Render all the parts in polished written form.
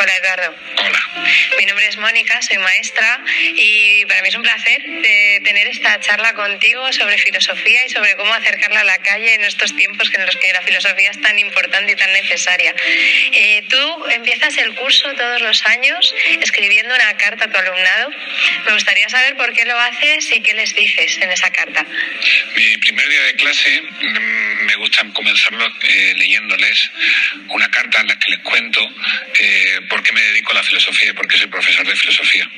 Hola Eduardo. Hola. Mi nombre es Mónica, soy maestra y para mí es un placer tener esta charla contigo sobre filosofía y sobre cómo acercarla a la calle en estos tiempos en los que la filosofía es tan importante y tan necesaria. Tú empiezas el curso todos los años escribiendo una carta a tu alumnado. Me gustaría saber por qué lo haces y qué les dices en esa carta. Mi primer día de clase me gusta comenzarlo leyéndoles una carta en la que les cuento por qué me dedico a la filosofía y por qué soy profesor de filosofía.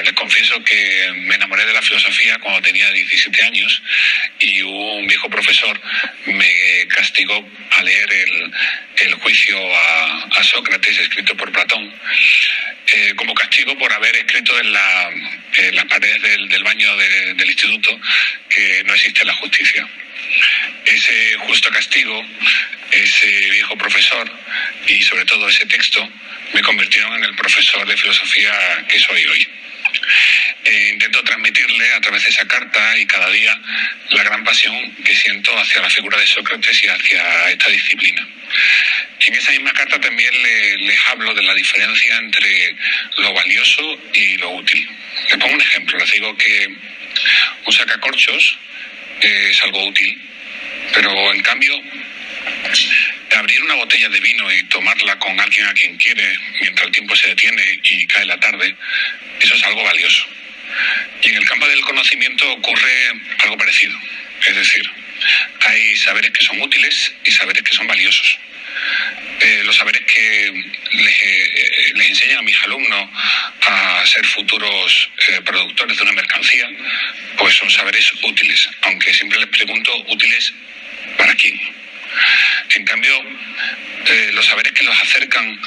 Les confieso que me enamoré de la filosofía cuando tenía 17 años y un viejo profesor me castigó a leer el juicio a Sócrates escrito por Platón, como castigo por haber escrito en las paredes del baño del instituto que no existe la justicia. Ese justo castigo, ese viejo profesor y sobre todo ese texto me convirtieron en el profesor de filosofía que soy hoy. Intento transmitirle a través de esa carta y cada día la gran pasión que siento hacia la figura de Sócrates y hacia esta disciplina. En esa misma carta también les hablo de la diferencia entre lo valioso y lo útil. Les pongo un ejemplo, les digo que un sacacorchos es algo útil, pero en cambio abrir una botella de vino y tomarla con alguien a quien quiere mientras el tiempo se detiene y cae la tarde, eso es algo valioso. Y en el campo del conocimiento ocurre algo parecido. Es decir, hay saberes que son útiles y saberes que son valiosos. Los saberes que les enseñan a mis alumnos a ser futuros productores de una mercancía, pues son saberes útiles, aunque siempre les pregunto, ¿útiles para quién? En cambio, los saberes que los acercan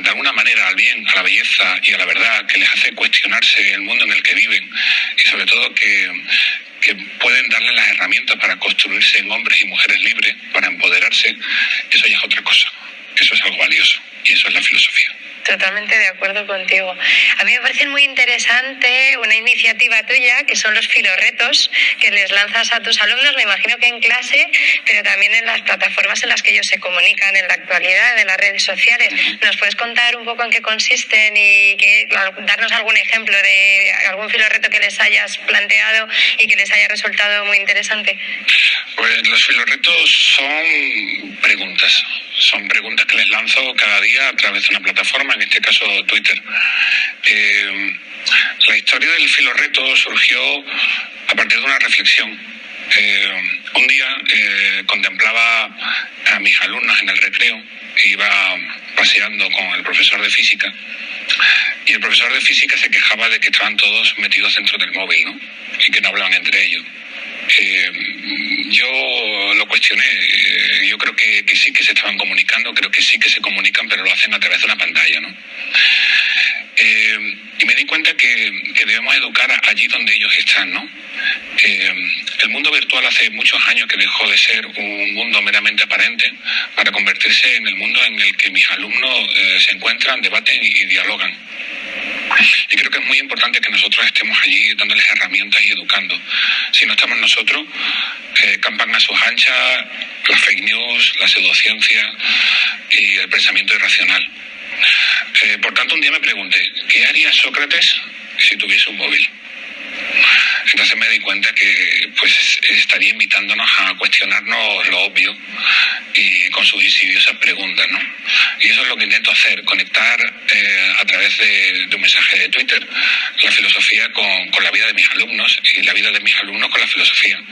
de alguna manera al bien, a la belleza y a la verdad, que les hace cuestionarse el mundo en el que viven y sobre todo que pueden darles las herramientas para construirse en hombres y mujeres libres, para empoderarse, eso ya es otra cosa. Eso es algo valioso y eso es la filosofía. Totalmente de acuerdo contigo. A mí me parece muy interesante una iniciativa tuya, que son los filorretos que les lanzas a tus alumnos, me imagino que en clase, pero también en las plataformas en las que ellos se comunican en la actualidad, en las redes sociales. ¿Nos puedes contar un poco en qué consisten y darnos algún ejemplo de algún filorreto que les hayas planteado y que les haya resultado muy interesante? Pues los filorretos son preguntas que les lanzo cada día a través de una plataforma, en este caso Twitter. La historia del filorreto surgió a partir de una reflexión. Un día contemplaba a mis alumnos en el recreo, iba paseando con el profesor de física y el profesor de física se quejaba de que estaban todos metidos dentro del móvil, ¿no? Y que no hablaban entre ellos. Yo lo cuestioné, yo creo que sí que se estaban comunicando, creo que sí que se comunican, pero lo hacen a través de una pantalla, ¿no? Y me di cuenta que debemos educar allí donde ellos están, ¿no? El mundo virtual hace muchos años que dejó de ser un mundo meramente aparente para convertirse en el mundo en el que mis alumnos se encuentran, debaten y dialogan. Y creo que es muy importante que nosotros estemos allí dándoles herramientas y educando. Si no estamos nosotros, campan a sus anchas las fake news, la pseudociencia y el pensamiento irracional. Por tanto, un día me pregunté, ¿qué haría Sócrates si tuviese un móvil? Entonces me di cuenta que pues estaría invitándonos a cuestionarnos lo obvio y con sus insidiosas preguntas, ¿no? Y eso es lo que intento hacer, conectar a través de un mensaje de Twitter la filosofía con la vida de mis alumnos y la vida de mis alumnos con la filosofía.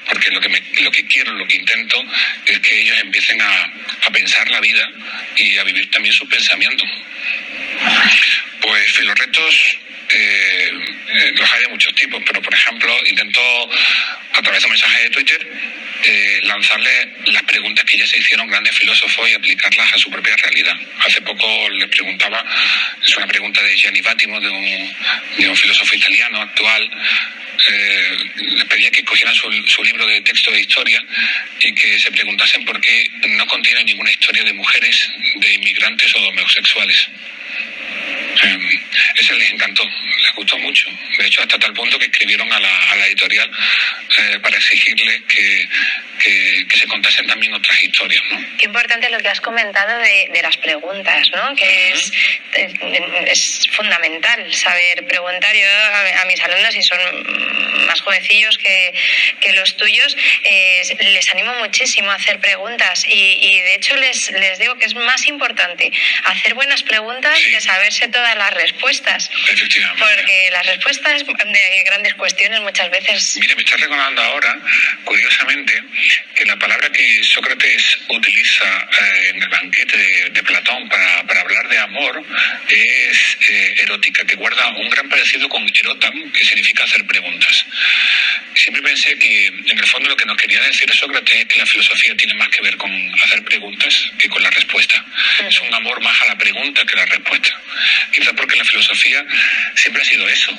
Porque lo que quiero, lo que intento es que ellos empiecen a pensar la vida y a vivir también su pensamiento. Pues filorretos los hay de muchos tipos, pero por ejemplo intento a través de un mensaje de Twitter lanzarle las preguntas que ya se hicieron grandes filósofos y aplicarlas a su propia realidad. Hace poco les preguntaba, es una pregunta de Gianni Vattimo, de un filósofo italiano actual. Les pedía que cogieran su libro de texto de historia y que se preguntasen por qué no contiene ninguna historia de mujeres, de inmigrantes o de homosexuales. Ese les encantó, les gustó mucho. De hecho, hasta tal punto que escribieron a la editorial para exigirles que que se contasen también otras historias, ¿no? Qué importante lo que has comentado de las preguntas, ¿no? Que es fundamental saber preguntar. Yo a mis alumnos, y son más jovencillos que los tuyos, les animo muchísimo a hacer preguntas y de hecho les digo que es más importante hacer buenas preguntas que saberse todas las respuestas. Efectivamente. Porque las respuestas de grandes cuestiones muchas veces... Mira, me estás recordando ahora, curiosamente, que la palabra que Sócrates utiliza en el banquete de Platón para hablar de amor es erótica, que guarda un gran parecido con erotam, que significa hacer preguntas. Siempre pensé que en el fondo lo que nos quería decir Sócrates es que la filosofía tiene más que ver con hacer preguntas que con la respuesta. Es un amor más a la pregunta que a la respuesta. Quizás porque la filosofía siempre ha sido eso,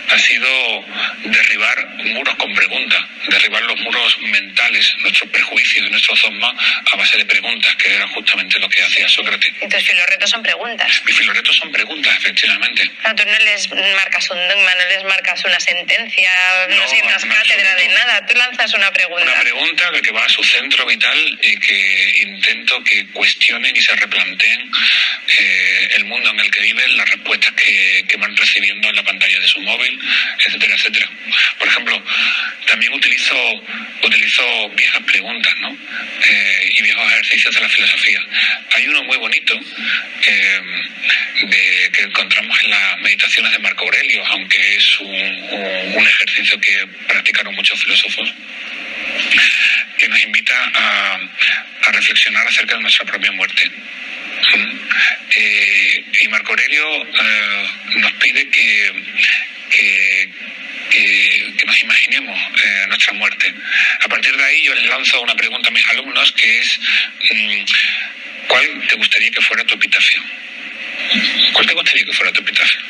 ha sido derribar muros con preguntas, derribar los muros mentales, nuestros prejuicios y nuestros dogmas a base de preguntas, que era justamente lo que hacía Sócrates. Entonces, filorretos son preguntas. Mis filorretos son preguntas, efectivamente. Claro, tú no les marcas un dogma, no les marcas una sentencia, no sientas cátedra de nada, tú lanzas una pregunta. Una pregunta que va a su centro vital y que intento que cuestionen y se replanteen el mundo en el que viven, las respuestas que van recibiendo en la pantalla de su móvil, etcétera, etcétera. Por ejemplo, también utilizo viejas preguntas, ¿no? Y viejos ejercicios de la filosofía. Hay uno muy bonito que encontramos en las meditaciones de Marco Aurelio, aunque es un ejercicio que practicaron muchos filósofos, que nos invita a reflexionar acerca de nuestra propia muerte. Y Marco Aurelio nos pide que nos imaginemos nuestra muerte. A partir de ahí yo les lanzo una pregunta a mis alumnos, que es ¿cuál te gustaría que fuera tu epitafio? ¿Cuál te gustaría que fuera tu epitafio?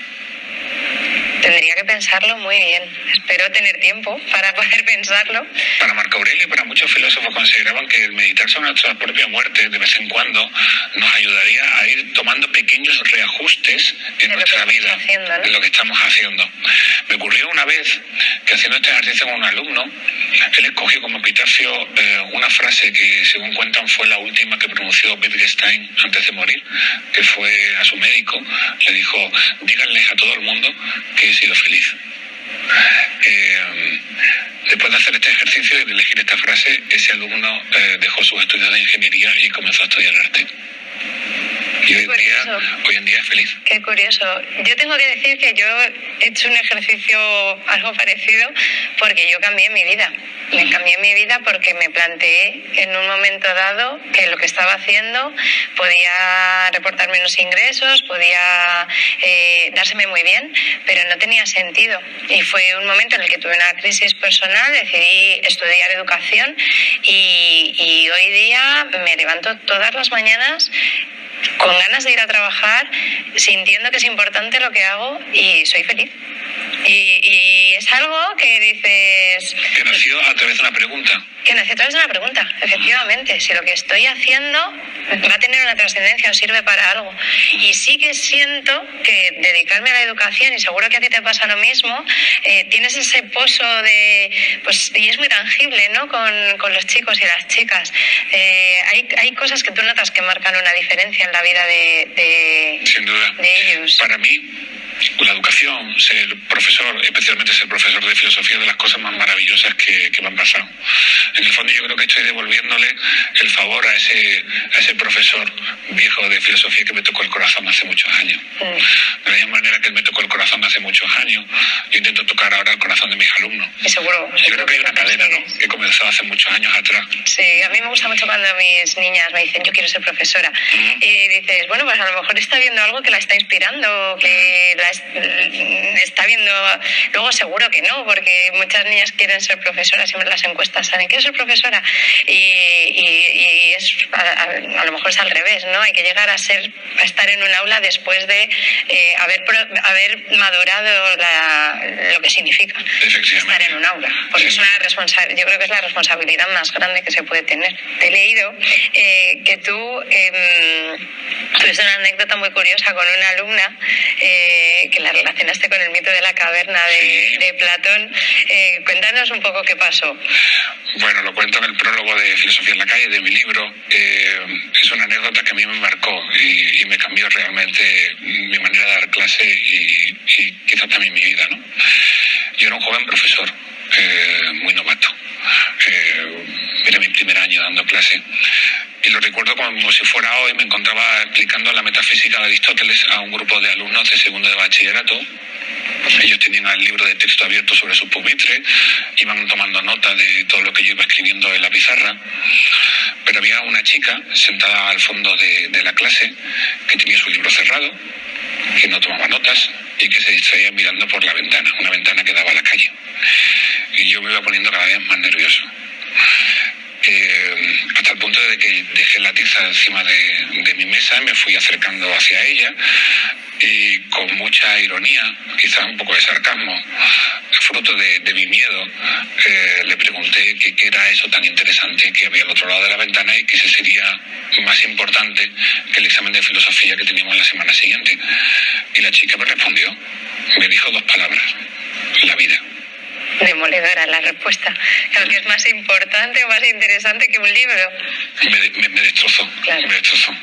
Tendría que pensarlo muy bien. Espero tener tiempo para poder pensarlo. Para Marco Aurelio y para muchos filósofos consideraban que el meditar sobre nuestra propia muerte de vez en cuando nos ayudaría a ir tomando pequeños reajustes en nuestra vida, haciendo, ¿no? en lo que estamos haciendo. Me ocurrió una vez que haciendo este ejercicio con un alumno, él escogió como epitafio una frase que, según cuentan, fue la última que pronunció Wittgenstein antes de morir, que fue a su médico, le dijo: díganles a todo el mundo que he sido feliz. Después de hacer este ejercicio y de elegir esta frase, ese alumno dejó sus estudios de ingeniería y comenzó a estudiar arte. Y hoy en día es feliz. Qué curioso. Yo tengo que decir que yo he hecho un ejercicio algo parecido porque yo cambié mi vida. Me cambié mi vida porque me planteé en un momento dado que lo que estaba haciendo podía reportar menos ingresos, podía dárseme muy bien, pero no tenía sentido. Y fue un momento en el que tuve una crisis personal, decidí estudiar educación y hoy día me levanto todas las mañanas con ganas de ir a trabajar, sintiendo que es importante lo que hago y soy feliz. Y es algo que dices... Que nació a través de una pregunta. Que nació a través de una pregunta, efectivamente. Si lo que estoy haciendo va a tener una trascendencia o sirve para algo. Y sí que siento que dedicarme a la educación, y seguro que a ti te pasa lo mismo, tienes ese pozo de... pues y es muy tangible, ¿no? Con los chicos y las chicas. Hay cosas que tú notas que marcan una diferencia en la vida Sin duda. de ellos. Para mí, la educación, ser profesor, especialmente ser profesor de filosofía, es de las cosas más maravillosas que me han pasado. En el fondo yo creo que estoy devolviéndole el favor a ese profesor viejo de filosofía que me tocó el corazón hace muchos años. De la misma manera que él me tocó el corazón hace muchos años, yo intento tocar ahora el corazón de mis alumnos. Y seguro. Yo creo que hay una cadena, ¿no?, que comenzó hace muchos años atrás. Sí, a mí me gusta mucho cuando mis niñas me dicen: yo quiero ser profesora. Y dices, bueno, pues a lo mejor está viendo algo que la está inspirando, que la está viendo. Luego seguro que no, porque muchas niñas quieren ser profesoras, siempre las encuestas salen: ¿quieres ser profesora? Y es a lo mejor es al revés, ¿no? Hay que llegar a estar en un aula después de haber madurado lo que significa estar en un aula, porque es yo creo que es la responsabilidad más grande que se puede tener. Te he leído que tú tuviste una anécdota muy curiosa con una alumna que la relacionaste con el mito de la caverna de Platón. Cuéntanos un poco qué pasó. Bueno, lo cuento en el prólogo de Filosofía en la calle, de mi libro. Es una anécdota que a mí me marcó y me cambió realmente mi manera de dar clase y quizás también mi vida, ¿no? Yo era un joven profesor, muy novato. Era mi primer año dando clase. Y lo recuerdo como si fuera hoy. Me encontraba explicando la metafísica de Aristóteles a un grupo de alumnos de segundo de bachillerato. Ellos tenían el libro de texto abierto sobre sus pupitres, iban tomando nota de todo lo que yo iba escribiendo en la pizarra, pero había una chica sentada al fondo de la clase que tenía su libro cerrado, que no tomaba notas y que se distraía mirando por la ventana, una ventana que daba a la calle. Y yo me iba poniendo cada vez más nervioso. Hasta el punto de que dejé la tiza encima de mi mesa y me fui acercando hacia ella y con mucha ironía, quizás un poco de sarcasmo, fruto de mi miedo, le pregunté qué era eso tan interesante que había al otro lado de la ventana y que ese sería más importante que el examen de filosofía que teníamos la semana siguiente. Y la chica me respondió, me dijo 2 palabras: la vida. Demoledora la respuesta. Creo que es más importante o más interesante que un libro. Me destrozó, claro. Me destrozó.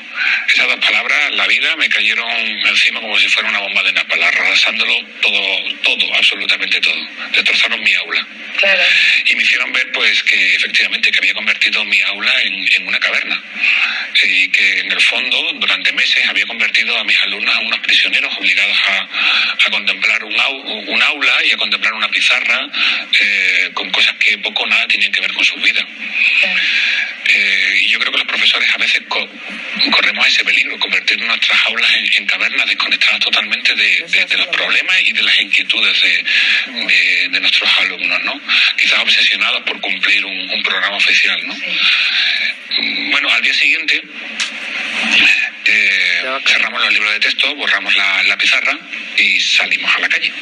Esas 2 palabras, la vida, me cayeron encima como si fuera una bomba de napalm, arrasándolo todo, absolutamente todo. Destrozaron mi aula. Claro. Y me hicieron ver pues que efectivamente que había convertido mi aula en una caverna. Y que en el fondo, durante meses, había convertido a mis alumnos en unos prisioneros obligados a contemplar un aula y a contemplar una pizarra con cosas que poco o nada tienen que ver con sus vidas. Y yo creo que los profesores a veces corremos ese peligro, convertir nuestras aulas en cavernas desconectadas totalmente de los problemas y de las inquietudes de nuestros alumnos, ¿no? Quizás obsesionados por cumplir un programa oficial, ¿no? Bueno, al día siguiente cerramos los libros de texto, borramos la pizarra y salimos a la calle.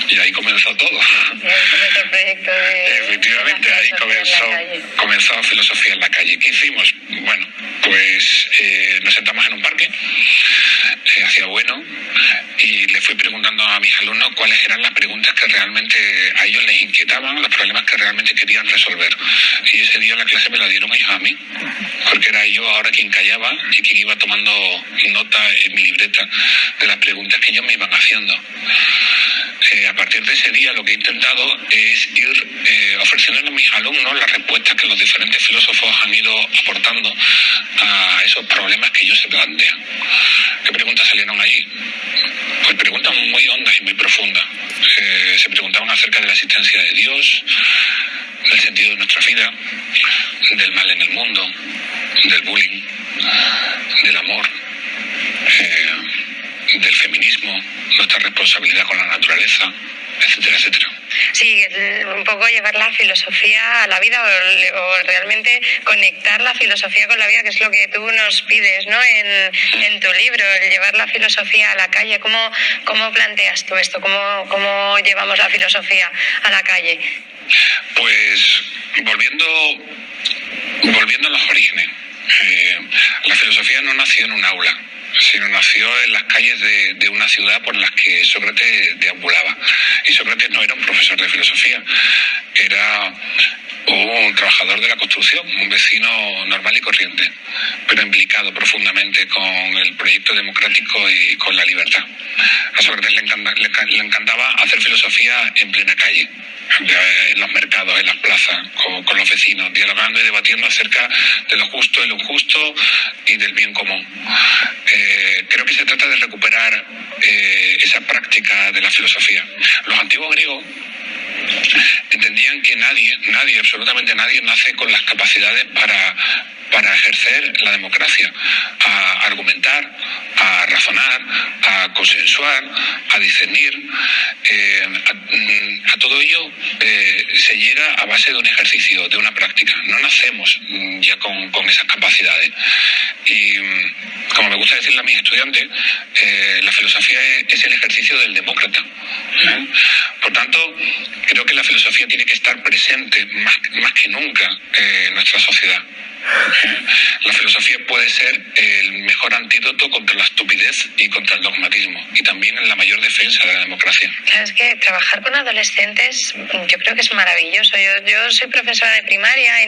Y ahí comenzó todo. Comenzó el proyecto Efectivamente, ahí comenzó Filosofía en la calle. ¿Qué hicimos? Bueno, pues nos sentamos en un parque, hacía bueno, y le fui preguntando a mis alumnos cuáles eran las preguntas que realmente a ellos les inquietaban, los problemas que realmente querían resolver. Y ese día la clase me la dieron ellos a mí, porque era yo ahora quien callaba y quien iba tomando nota en mi libreta de las preguntas que ellos me iban haciendo. A partir de ese día lo que he intentado es ir ofreciéndole a mis alumnos las respuestas que los diferentes filósofos han ido aportando a esos problemas que ellos se plantean. ¿Qué preguntas salieron ahí? Pues preguntas muy hondas y muy profundas. Se preguntaban acerca de la existencia de Dios, del sentido de nuestra vida, del mal en el mundo, del bullying, del amor, del feminismo, nuestra responsabilidad con la naturaleza, etcétera, etcétera. Sí, un poco llevar la filosofía a la vida o realmente conectar la filosofía con la vida, que es lo que tú nos pides, ¿no? En tu libro, el llevar la filosofía a la calle. ¿Cómo planteas tú esto? ¿Cómo llevamos la filosofía a la calle? Pues volviendo a los orígenes. La filosofía no nació en un aula, sino nació en las calles de una ciudad por las que Sócrates deambulaba. Y Sócrates no era un profesor de filosofía, era un trabajador de la construcción, un vecino normal y corriente, pero implicado profundamente con el proyecto democrático y con la libertad. A Sócrates le encantaba hacer filosofía en plena calle, en los mercados, en las plazas, con los vecinos, dialogando y debatiendo acerca de lo justo y lo injusto y del bien común. Creo que se trata de recuperar esa práctica de la filosofía. Los antiguos griegos entendían que nadie, absolutamente nadie, nace con las capacidades para ejercer la democracia, a argumentar, a razonar, a consensuar, a discernir. A todo ello se llega a base de un ejercicio, de una práctica. No nacemos ya con esas capacidades. Y como me gusta decirle a mis estudiantes, la filosofía es el ejercicio del demócrata. Por tanto, creo que la filosofía tiene que estar presente más que nunca en nuestra sociedad. La filosofía puede ser el mejor antídoto contra la estupidez y contra el dogmatismo, y también en la mayor defensa de la democracia. Claro, es que trabajar con adolescentes yo creo que es maravilloso. Yo soy profesora de primaria y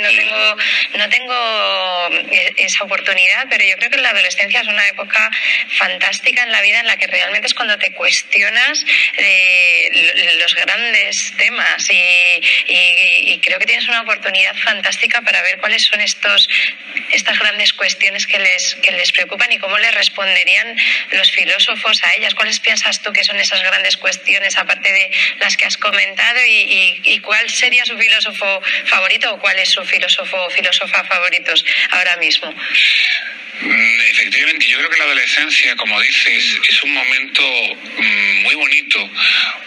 no tengo esa oportunidad, pero yo creo que la adolescencia es una época fantástica en la vida en la que realmente es cuando te cuestionas los grandes temas y creo que tienes una oportunidad fantástica para ver cuáles son estas grandes cuestiones que les preocupan y cómo les responderían los filósofos a ellas. ¿Cuáles piensas tú que son esas grandes cuestiones, aparte de las que has comentado, y cuál sería su filósofo favorito o cuál es su filósofo o filósofa favoritos ahora mismo? Efectivamente, yo creo que la adolescencia, como dices, es un momento muy bonito,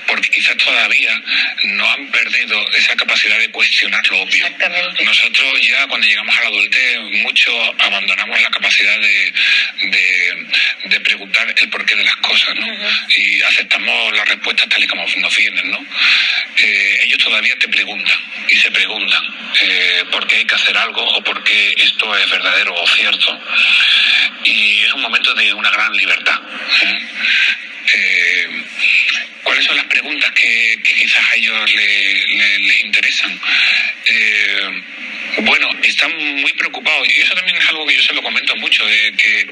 porque quizás todavía no han perdido esa capacidad de cuestionar lo obvio. Exactamente. Nosotros ya cuando llegamos a la adultez, muchos abandonamos la capacidad de preguntar el porqué de las cosas, ¿no? Y aceptamos las respuestas tal y como nos vienen, ¿no? Ellos todavía te preguntan y se preguntan por qué hay que hacer algo o por qué esto es verdadero o cierto. Y es un momento de una gran libertad. ¿Cuáles son las preguntas que quizás a ellos les interesan? Bueno, están muy preocupados, y eso también es algo que yo se lo comento mucho, que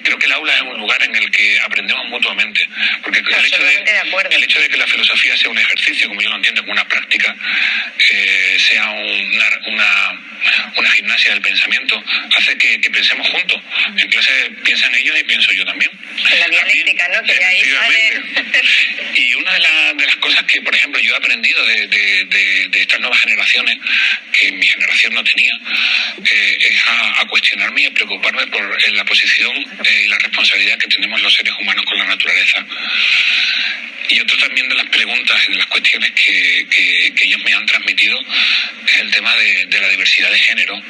creo que el aula es un lugar en el que aprendemos mutuamente, porque el hecho de que la filosofía sea un ejercicio, como yo lo entiendo, como una práctica, sea una gimnasia del pensamiento, hace que pensemos juntos. En clase piensan ellos y pienso yo también. En la dialéctica, ¿no? Que ahí sale. Y una de las cosas que, por ejemplo, yo he aprendido de estas nuevas generaciones, que mi generación no tenía, es a cuestionarme y a preocuparme por la posición y la responsabilidad que tenemos los seres humanos con la naturaleza. Y otro también de las preguntas y de las cuestiones que ellos me han transmitido es el tema de la diversidad de género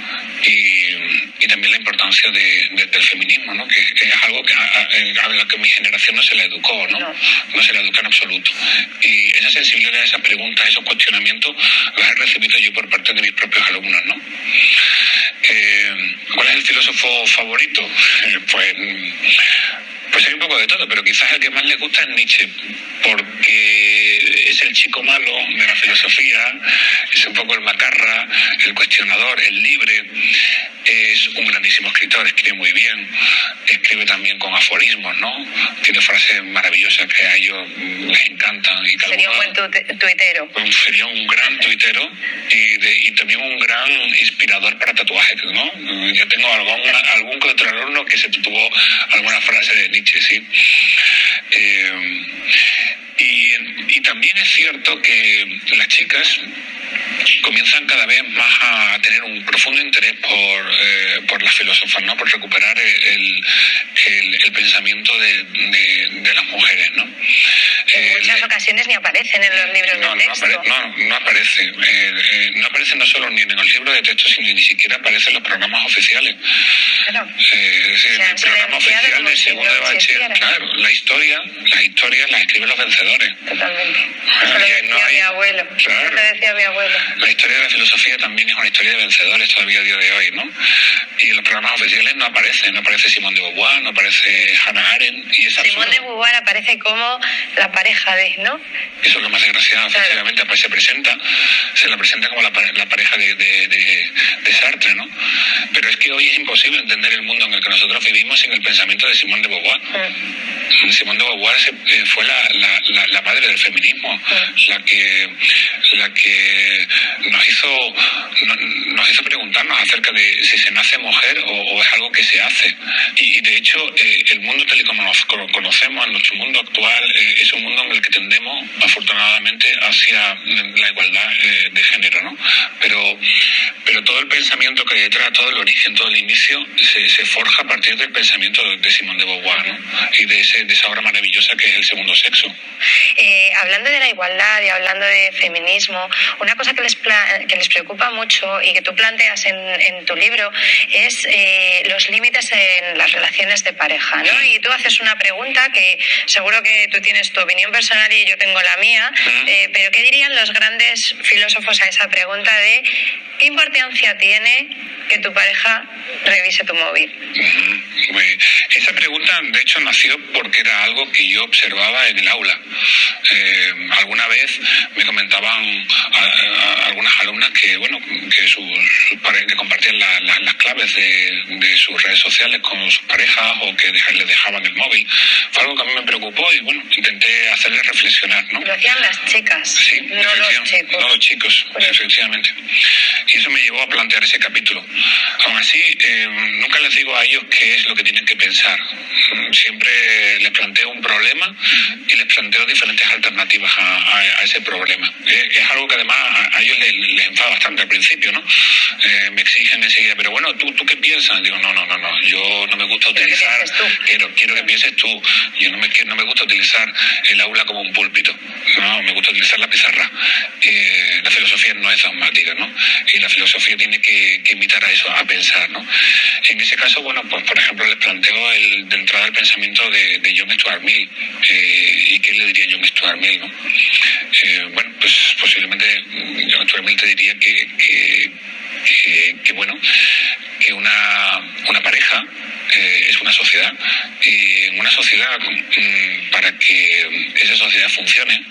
y también la importancia del feminismo, ¿no? Que es algo a lo que mi generación no se le educó, no se le educó en absoluto. Y esa sensibilidad a esas preguntas, esos cuestionamientos, los he recibido yo por parte de mis propios alumnos, ¿no? ¿Cuál es el filósofo favorito? Pues hay un poco de todo, pero quizás el que más le gusta es Nietzsche, porque es el chico malo de la filosofía, es un poco el macarra, el cuestionador, el libre. Es un grandísimo escritor, escribe muy bien, escribe también con aforismos, ¿no? Tiene frases maravillosas que a ellos les encantan. Y sería un buen tuitero. Sería un gran tuitero y también un gran inspirador para tatuajes, ¿no? Yo tengo algún que otro alumno que se tatuó alguna frase de Nietzsche, sí. Y también es cierto que las chicas comienzan cada vez más a tener un profundo interés por las filósofas, ¿no? Por recuperar el pensamiento de las mujeres, ¿no? En muchas ocasiones ni aparecen en los libros de texto. No aparece. No aparece no solo ni en los libros de texto, sino ni siquiera aparece en los programas oficiales. Claro. El programa oficial de segundo de bachiller, claro, las historias las escriben los vencedores. Totalmente. Eso lo decía mi abuelo. Claro. Eso lo decía mi abuelo. La historia de la filosofía también es una historia de vencedores todavía a día de hoy, ¿no? Y en los programas oficiales no aparece Simone de Beauvoir, no aparece Hannah Arendt, y es absurdo. Simone de Beauvoir aparece como la pareja de, ¿no? Eso es lo más desgraciado, claro. Efectivamente, pues se la presenta como la pareja de Sartre, ¿no? Pero es que hoy es imposible entender el mundo en el que nosotros vivimos sin el pensamiento de Simone de Beauvoir. Simone de Beauvoir fue la madre del feminismo, la que nos hizo preguntarnos acerca de si se nace mujer o es algo que se hace. Y de hecho, el mundo tal y como nos conocemos, en nuestro mundo actual, es un mundo en el que tendemos, afortunadamente, hacia la igualdad de género, ¿no? Pero todo el pensamiento que hay detrás, todo el origen, todo el inicio, se forja a partir del pensamiento de Simone de Beauvoir, ¿no? Y de esa obra maravillosa que es El segundo sexo. Hablando de la igualdad y hablando de feminismo, una cosa que les preocupa mucho y que tú planteas en tu libro es los límites en las relaciones de pareja, ¿no? Y tú haces una pregunta que seguro que tú tienes tu opinión personal y yo tengo la mía, pero ¿qué dirían los grandes filósofos a esa pregunta de qué importancia tiene que tu pareja revise tu móvil? Esa pregunta, de hecho, nació porque era algo que yo observaba en el aula. Alguna vez me comentaban algunas alumnas que que compartían las claves de sus redes sociales con sus parejas o que les dejaban el móvil. Fue algo que a mí me preocupó y intenté hacerles reflexionar, ¿no? Lo hacían las chicas, sí, no los chicos. No los chicos, efectivamente. Y eso me llevó a plantear ese capítulo. Aún así, nunca les digo a ellos qué es lo que tienen que pensar. Siempre les planteo un problema y les planteo diferentes alternativas a ese problema. Es algo que además a ellos les enfada bastante al principio, ¿no? Me exigen enseguida, pero bueno, ¿tú qué piensas? Digo, no, yo no me gusta utilizar, quiero que pienses tú. Yo no me gusta utilizar el aula como un púlpito, no, me gusta utilizar la pizarra. La filosofía no es dogmática, ¿no? Y la filosofía tiene que invitar a eso, a pensar, ¿no? En ese caso, pues por ejemplo, les planteo de entrada el pensamiento de John Stuart Mill, y qué le diría John Stuart Mill, ¿no? Pues posiblemente John Stuart Mill te diría que una pareja es una sociedad, y en una sociedad, para que esa sociedad funcione,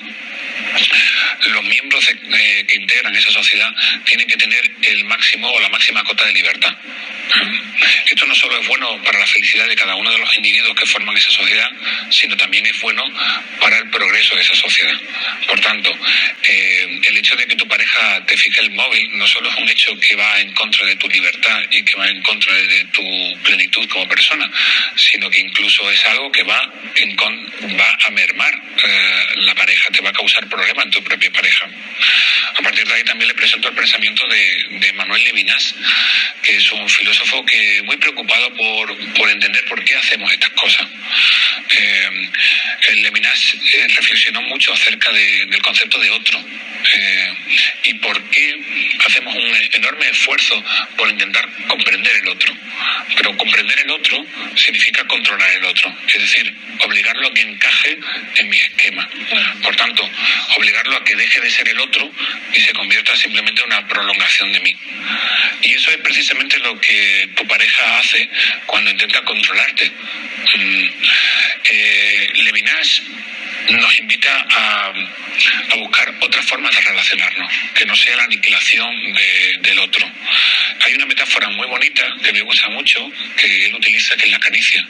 los miembros que integran esa sociedad tienen que tener el máximo o la máxima cota de libertad. Esto no solo es bueno para la felicidad de cada uno de los individuos que forman esa sociedad, sino también es bueno para el progreso de esa sociedad. Por tanto, el hecho de que tu pareja te fije el móvil no solo es un hecho que va en contra de tu libertad y que va en contra de tu plenitud como persona, sino que incluso es algo que va a mermar la pareja, te va a causar problemas en tu propia pareja. A partir de ahí también le presento el pensamiento de Manuel Levinas, que es un filósofo que muy preocupado por entender por qué hacemos estas cosas. Levinas reflexionó mucho acerca del concepto de otro, y por qué hacemos un enorme esfuerzo por intentar comprender el otro. Pero comprender el otro significa controlar el otro, es decir, obligarlo a que encaje en mis esquemas. Por tanto, obligarlo a que deje de ser el otro y se convierta simplemente en una prolongación de mí. Y eso es precisamente lo que tu pareja hace cuando intenta controlarte. Levinas nos invita a buscar otras formas de relacionarnos, que no sea la aniquilación del otro. Hay una metáfora muy bonita que me gusta mucho, que él utiliza, que es la caricia.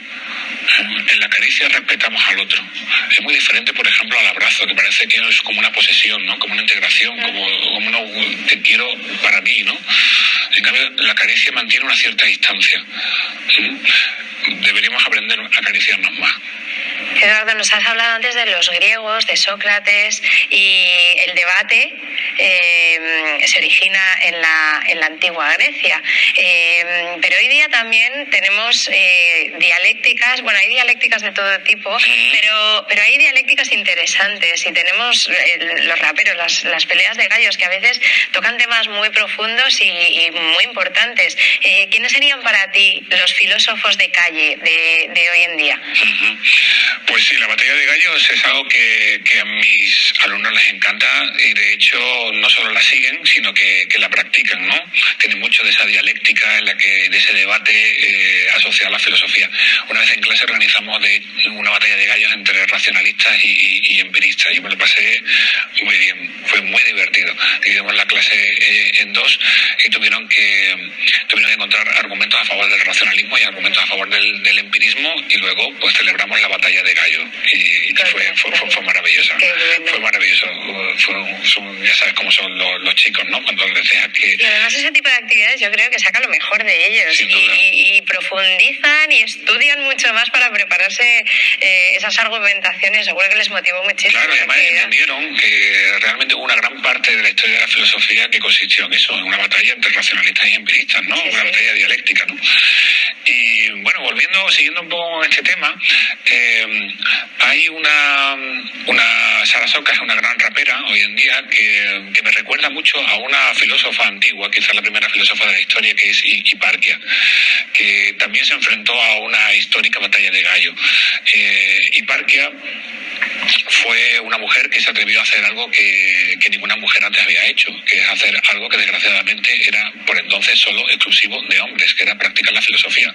En la caricia respetamos al otro. Es muy diferente, por ejemplo, al abrazo, que parece que es como una posesión, ¿no? Como una integración, como te quiero para mí, ¿no? En cambio, la caricia mantiene una cierta distancia. Deberíamos aprender a acariciarnos más. Eduardo, nos has hablado antes de los griegos, de Sócrates, y el debate se origina en la antigua Grecia. Pero hoy día también tenemos dialécticas, hay dialécticas de todo tipo, pero hay dialécticas interesantes, y tenemos los raperos, las peleas de gallos, que a veces tocan temas muy profundos y muy importantes. ¿Quiénes serían para ti los filósofos de calle de hoy en día? Pues sí, la batalla de gallos es algo que a mis alumnos les encanta, y de hecho no solo la siguen, sino que la practican, ¿no? Tienen mucho de esa dialéctica de ese debate asociado a la filosofía. Una vez en clase organizamos una batalla de gallos entre racionalistas y empiristas, y me lo pasé muy bien, fue muy divertido. Dividimos la clase en dos y tuvieron que encontrar argumentos a favor del racionalismo y argumentos a favor del empirismo, y luego pues celebramos la batalla de Gallo y fue maravillosa. Fue maravilloso. Ya sabes cómo son los chicos, ¿no? Cuando les dejas que... Y además ese tipo de actividades yo creo que saca lo mejor de ellos y profundizan y estudian mucho más para prepararse esas argumentaciones. Seguro que les motivó muchísimo. Claro, y además entendieron que realmente hubo una gran parte de la historia de la filosofía que consistió en eso, en una batalla entre racionalistas y empiristas, ¿no? Una batalla dialéctica, ¿no? Y bueno, siguiendo un poco este tema, hay una Sara Soca, es una gran rapera hoy en día que me recuerda mucho a una filósofa antigua, quizás la primera filósofa de la historia, que es Hiparquia, que también se enfrentó a una histórica batalla de gallo. Hiparquia fue una mujer que se atrevió a hacer algo que ninguna mujer antes había hecho, que es hacer algo que desgraciadamente era por entonces solo exclusivo de hombres, que era practicar la filosofía.